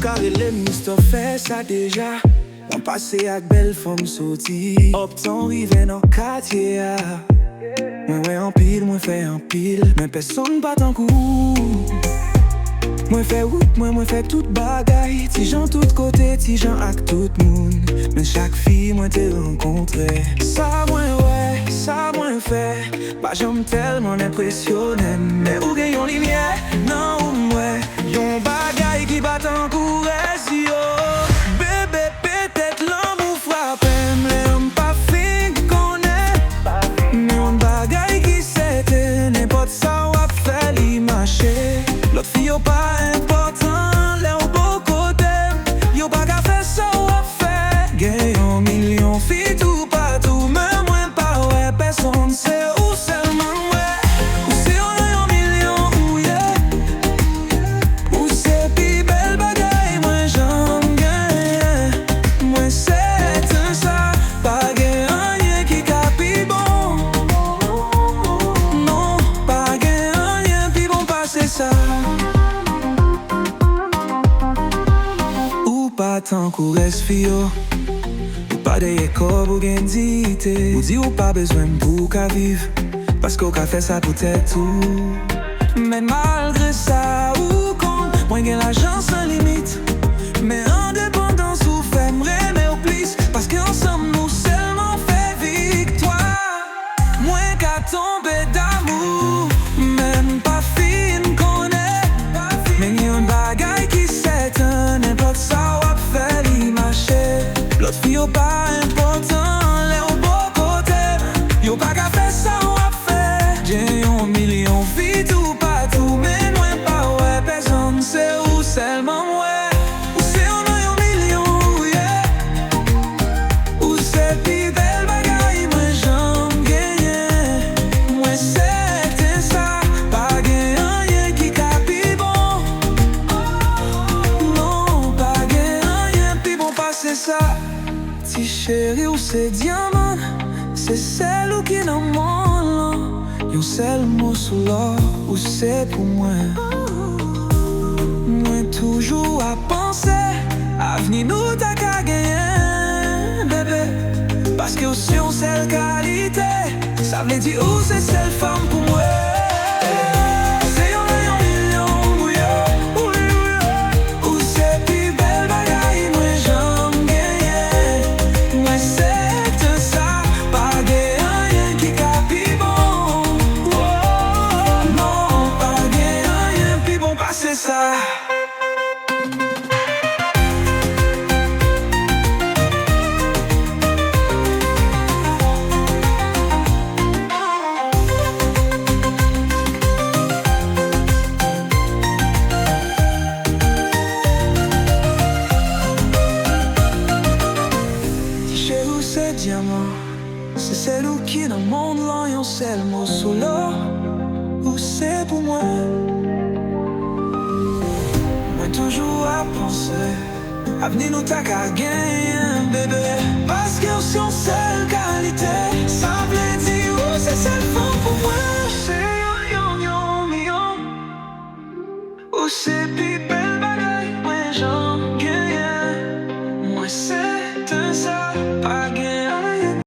karele Mr. Fè sa deja. On passe ak belle femme sorti. Optan rive nan katye a. Mwen wè an pil, mwen fè an pil, men person pa tan kou. Mwen fè wout, mwen fè tout bagay. Ti jan tout kote, ti jan ak tout moun. Men chak fi mwen te renkontre. Sa mwen wè, sa mwen fè, pa jom telman impresyonem. Men ou gen yon linye, nan ou mwen, yon bagay ki bat an kou res yo. Bebe, petet l'amour frappem, le yon pa fin konen. Men yon bagay ki sete, n'importe sa wap fè li mache. L'autre fille yo pas important, les au beau côté. Yo pas qu'à faire ça ou à faire. Gagne un million filles tout partout, mais moi pas ouais personne sait où seulement ouais. Où c'est on a un million où yeah. Où c'est plus belle bagaille, moi j'en gagne. Moi c'est ça, pas gagne rien qui capi bon. Non, pas gagne rien puis bon passer ça. Pas tant qu'on reste fio, ou pas de corps ou gen dite. Ou di ou pas besoin pour qu'à vivre, parce qu'on ka fait ça pour tête tout. Mais malgré ça, ou kon, moi gen l'argent sans limite. Mais indépendance ou fait m'aimer au plus, parce qu'ensemble nous seulement fait victoire. Moins qu'à tomber d'amour, même pas fin qu'on est. Mais yon bagay qui s'éteint, n'importe ça. L'autre fille yo pas important, les au beau côté. Yo pas qu'à faire ça ou à faire. J'ai un million filles tout partout, mais moi pas ouais personne sait où seulement moi. Où c'est on a un million, yeah. Où c'est plus belle bagaille, moi j'en gagne. Moi c'est ça, pas gagne rien qui capi bon. Non, pas gagne rien puis bon passer ça. Si chérie ou c'est diamant, c'est celle ou qui dans mon yon seul mot sous l'or, ou c'est pour moi. Moi toujours à penser, avenir nous ta qu'à gagner, bébé. Parce que aussi on seule qualité, ça veut dire où c'est celle femme pour moi. C'est ça. Chez où c'est diamant, c'est celle où qui dans le monde là yon seul mot sous l'or, où c'est pour moi. Toujours à penser, avenir nous ta qu'à gagner, bébé. Parce que si on sait